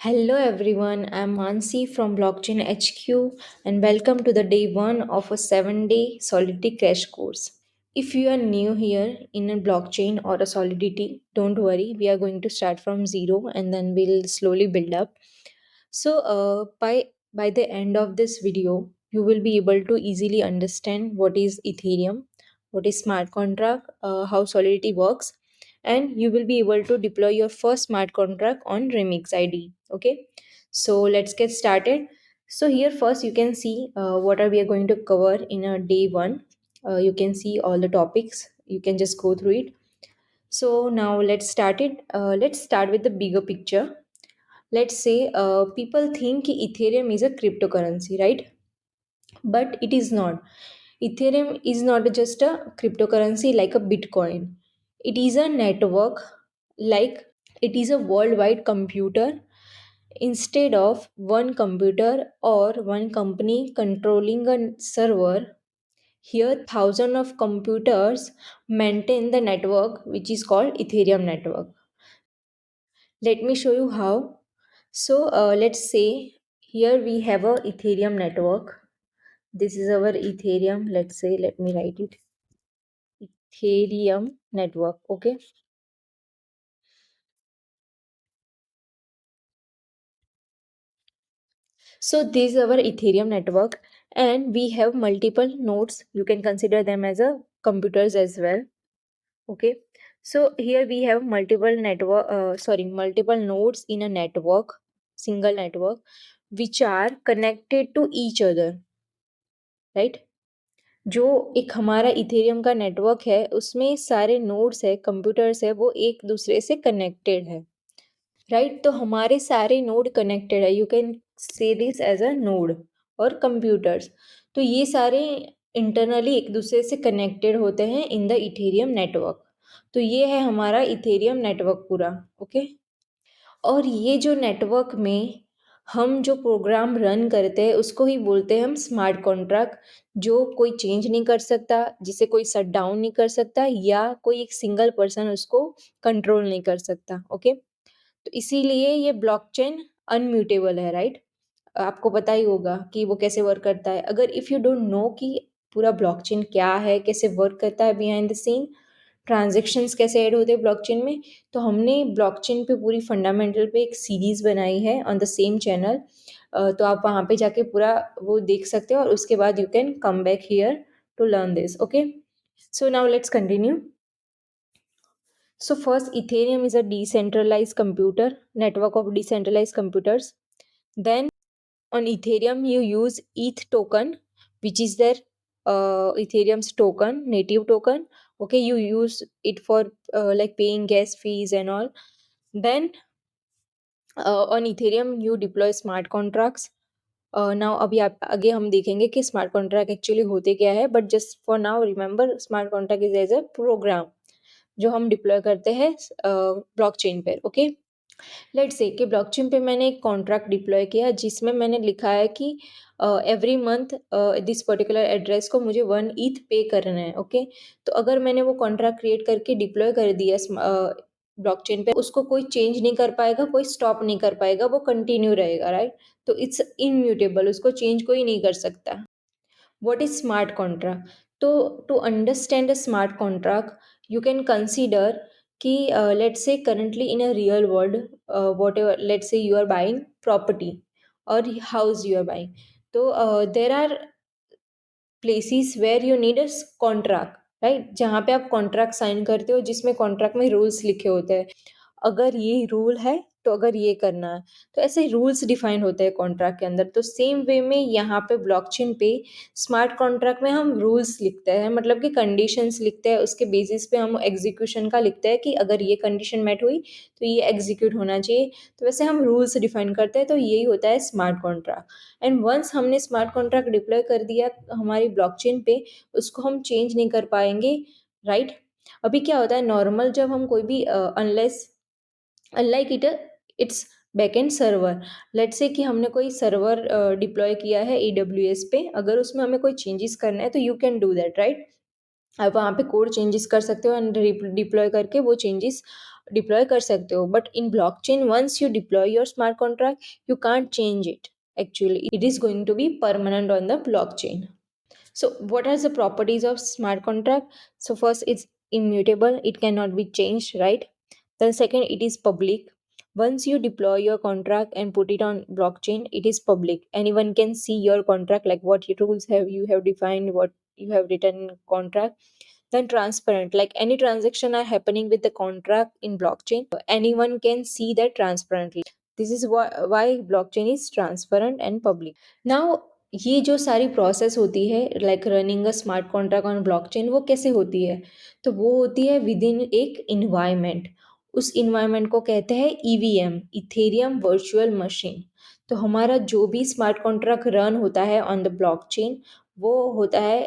Hello everyone, I'm Mansi from Blockchain HQ and welcome to the day 1 of a 7-day Solidity crash course. If you are new here in a blockchain or a Solidity, don't worry, we are going to start from zero and then we'll slowly build up. So by the end of this video, you will be able to easily understand what is Ethereum, what is smart contract, how Solidity works, and you will be able to deploy your first smart contract on Remix ID. Okay, so let's get started. So here first you can see what are we going to cover in a day one. You can see all the topics. You can just go through it. So now let's start it. Let's start with the bigger picture. Let's say people think Ethereum is a cryptocurrency, right? But it is not. Ethereum is not just a cryptocurrency like a Bitcoin. It is a network, like it is a worldwide computer. Instead of one computer or one company controlling a server, here thousands of computers maintain the network which is called Ethereum network. Let me show you how. So let's say here we have a Ethereum network. This is our Ethereum. Let's say, let me write it. Ethereum network. Okay. So this is our Ethereum network, and we have multiple nodes. You can consider them as a computers as well. Okay. So here we have multiple nodes in a network, single network, which are connected to each other, right? जो एक हमारा Ethereum का network है उसमें सारे nodes है, computers है, वो एक दूसरे से कनेक्टेड है, राइट? तो हमारे सारे नोड कनेक्टेड है, you can say this as a node और कंप्यूटर्स। तो ये सारे इंटरनली एक दूसरे से कनेक्टेड होते हैं इन द इथेरियम नेटवर्क। तो ये है हमारा इथेरियम नेटवर्क पूरा। ओके। और ये जो नेटवर्क में हम जो प्रोग्राम रन करते हैं उसको ही बोलते हैं हम स्मार्ट कॉन्ट्रैक्ट, जो कोई चेंज नहीं कर सकता, जिसे कोई शट डाउन नहीं कर सकता, या कोई एक सिंगल पर्सन उसको कंट्रोल नहीं कर सकता। ओके। तो इसीलिए ये ब्लॉकचेन अनम्यूटेबल है, राइट? आपको पता ही होगा कि वो कैसे वर्क करता है। अगर इफ़ यू डोंट नो कि पूरा ब्लॉकचेन क्या है, कैसे वर्क करता है बिहाइंड द सीन, ट्रांजेक्शन्स कैसे ऐड होते हैं ब्लॉकचेन में, तो हमने ब्लॉकचेन पे पूरी फंडामेंटल पे एक सीरीज़ बनाई है ऑन द सेम चैनल। तो आप वहाँ पे जाके पूरा वो देख सकते हो और उसके बाद you can come back here to learn this. Okay. So now let's continue. So first, Ethereum is a decentralized computer network of decentralized computers. Then on Ethereum, you use ETH token, which is their Ethereum's token, native token. Okay, you use it for like paying gas fees and all. Then on Ethereum, you deploy smart contracts. Now अभी आप आगे हम देखेंगे कि smart contract actually होते क्या है, but just for now remember smart contract is as a program जो हम डिप्लॉय करते हैं ब्लॉकचेन पर। ओके। लेट्स से कि ब्लॉकचेन पे मैंने एक कॉन्ट्रैक्ट डिप्लॉय किया जिसमें मैंने लिखा है कि every month this particular address को मुझे 1 ETH पे करना है। ओके। तो अगर मैंने वो कॉन्ट्रैक्ट क्रिएट करके डिप्लॉय कर दिया ब्लॉकचेन पे, उसको कोई चेंज नहीं कर पाएगा, कोई स्टॉप नहीं कर पाएगा, वो कंटिन्यू रहेगा, राइट? तो इट्स इनम्यूटेबल, उसको चेंज कोई नहीं कर सकता। What is smart contract? So to understand a smart contract, you can consider कि let's say currently in a real world, whatever, let's say you are buying property or house you are buying. तो there are places where you need a contract, right? जहाँ पे आप contract sign करते हो जिसमें contract में rules लिखे होते हैं। अगर ये रूल है तो अगर ये करना है, तो ऐसे रूल्स डिफाइन होते हैं कॉन्ट्रैक्ट के अंदर। तो सेम वे में यहाँ पे ब्लॉकचेन पे स्मार्ट कॉन्ट्रैक्ट में हम रूल्स लिखते हैं, मतलब कि कंडीशंस लिखते हैं, उसके बेसिस पे हम एग्जीक्यूशन का लिखते हैं कि अगर ये कंडीशन मेट हुई तो ये एग्जीक्यूट होना चाहिए। तो वैसे हम रूल्स डिफाइन करते हैं, तो यही होता है स्मार्ट कॉन्ट्रैक्ट। एंड वंस हमने स्मार्ट कॉन्ट्रैक्ट डिप्लॉय कर दिया हमारी ब्लॉकचेन पे, उसको हम चेंज नहीं कर पाएंगे, राइट? अभी क्या होता है नॉर्मल, जब हम कोई भी unless unlike it's backend server, let's say कि हमने कोई सर्वर डिप्लॉय किया है AWS पे, अगर उसमें हमें कोई चेंजेस करना है तो you can do that, right? आप वहाँ पे कोड चेंजेस कर सकते हो एंड डिप्लॉय करके वो चेंजेस डिप्लॉय कर सकते हो, but in blockchain once you deploy your smart contract you can't change it, actually it is going to be permanent on the blockchain. So what are the properties of smart contract? So first, it's immutable, it cannot be changed, right? Then second, it is public. Once you deploy your contract and put it on blockchain, it is public. Anyone can see your contract, like what your rules have you have defined, what you have written in contract. Then transparent, like any transaction are happening with the contract in blockchain, anyone can see that transparently. This is why blockchain is transparent and public. Now ये जो सारी process होती है like running a smart contract on blockchain, वो कैसे होती है? तो वो होती है विद इन एक इन्वायरमेंट। उस इन्वायरमेंट को कहते हैं ईवीएम, इथेरियम वर्चुअल मशीन। तो हमारा जो भी स्मार्ट कॉन्ट्रैक्ट रन होता है ऑन द ब्लॉकचेन वो होता है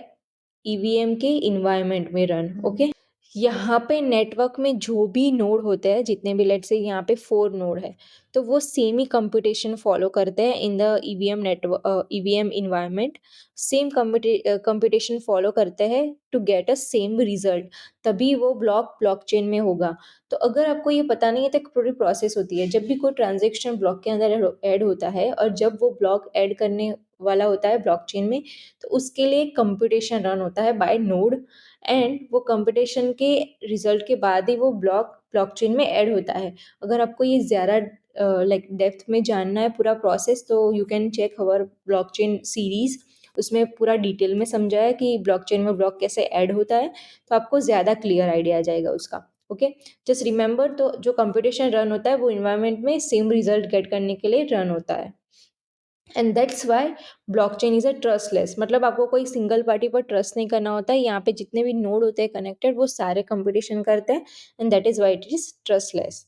ईवीएम के इन्वायरमेंट में रन। ओके, यहाँ पे नेटवर्क में जो भी नोड होते हैं, जितने भी, लेट से यहाँ पे 4 नोड है, तो वो सेम ही कंप्यूटेशन फॉलो करते हैं in the EVM network, EVM environment. Same computation follow करते हैं to get a same result, तभी वो ब्लॉकचेन में होगा। तो अगर आपको ये पता नहीं है तो एक पूरी प्रोसेस होती है। जब भी कोई ट्रांजेक्शन ब्लॉक के अंदर ऐड होता है और जब वो ब्लॉक ऐड करने वाला होता है ब्लॉकचेन में, तो उसके लिए कंप्यूटेशन रन होता है बाय नोड, एंड वो कंपटीशन के रिजल्ट के बाद ही वो ब्लॉकचेन में ऐड होता है। अगर आपको ये ज़्यादा लाइक डेप्थ में जानना है पूरा प्रोसेस, तो you can check our blockchain series. उसमें पूरा डिटेल में समझा है कि ब्लॉकचेन में ब्लॉक कैसे ऐड होता है, तो आपको ज़्यादा क्लियर आइडिया आ जाएगा उसका। ओके, जस्ट रिमेंबर, तो जो कंपटीशन रन होता है वो इन्वायरमेंट में सेम रिजल्ट गेट करने के लिए रन होता है। And that's why blockchain is a trustless, मतलब आपको कोई सिंगल पार्टी पर ट्रस्ट नहीं करना होता है। यहाँ पे जितने भी नोड होते हैं कनेक्टेड, वो सारे कंपटीशन करते हैं, and that is why it is trustless.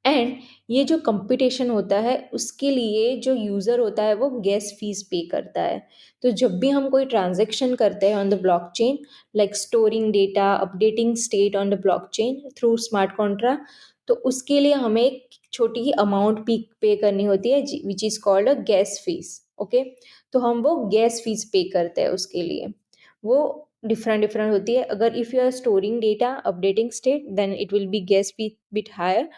And ये जो कंपटीशन होता है उसके लिए जो यूज़र होता है वो गैस फीस पे करता है। तो जब भी हम कोई ट्रांजेक्शन करते हैं on the blockchain, like storing data, updating state on the blockchain through smart contract, तो उसके लिए हमें एक छोटी ही अमाउंट पे करनी होती है which is called a gas fees. Okay, तो हम वो गैस फीस पे करते हैं उसके लिए। वो डिफरेंट डिफरेंट होती है। अगर if you are storing data, updating state, then it will be gas fee bit higher.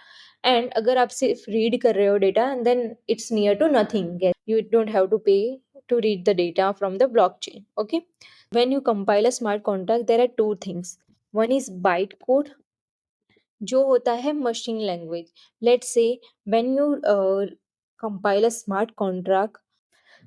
And अगर आप सिर्फ रीड कर रहे हो data, then it's near to nothing, you don't have to pay to read the data from the blockchain. Okay, when you compile a smart contract there are two things. One is bytecode, जो होता है machine language. Let's say when you compile a smart contract,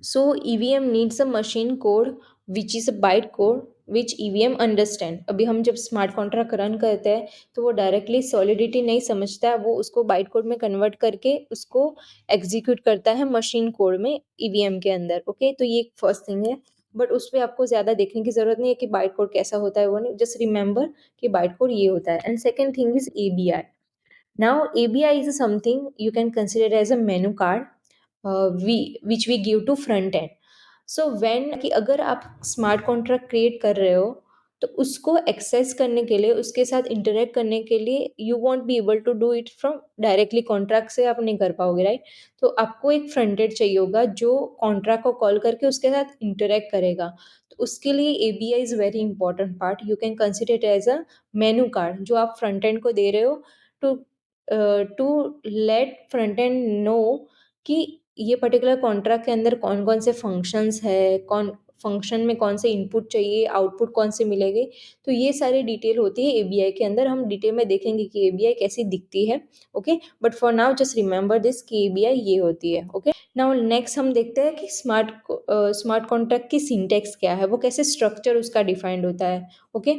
so EVM needs a machine code which is a byte code which EVM understand. अभी हम जब smart contract run करते हैं तो वो डायरेक्टली सॉलिडिटी नहीं समझता है, वो उसको बाइट कोड में कन्वर्ट करके उसको एग्जीक्यूट करता है मशीन कोड में EVM के अंदर। ओके, तो ये फर्स्ट थिंग है, बट उस पर आपको ज़्यादा देखने की ज़रूरत नहीं है कि बाइट कोड कैसा होता है, वो नहीं, जस्ट रिमेंबर कि बाइट कोड ये होता है। And second thing is ABI. Now, ABI is something you can consider as a menu card which we give to front end. So when कि अगर आप स्मार्ट कॉन्ट्रैक्ट क्रिएट कर रहे हो तो उसको एक्सेस करने के लिए, उसके साथ इंटरेक्ट करने के लिए, you won't be able to do it from directly contract से आप नहीं कर पाओगे, राइट? तो आपको एक फ्रंट एंड चाहिए होगा जो कॉन्ट्रैक्ट को कॉल करके उसके साथ इंटरेक्ट करेगा। तो उसके लिए ABI is very important part. You can consider it as a menu card जो आप फ्रंट एंड को दे रहे हो to to let front end know कि ये पर्टिकुलर कॉन्ट्रैक्ट के अंदर कौन कौन से फंक्शंस है, कौन फंक्शन में कौन से इनपुट चाहिए, आउटपुट कौन से मिलेंगे। तो ये सारी डिटेल होती है एबीआई के अंदर। हम डिटेल में देखेंगे कि एबीआई कैसी दिखती है। Okay, but for now just remember this कि एबीआई ये होती है। ओके, नाउ नेक्स्ट हम देखते हैं कि स्मार्ट कॉन्ट्रैक्ट की सिंटेक्स क्या है, वो कैसे स्ट्रक्चर उसका डिफाइंड होता है। ओके,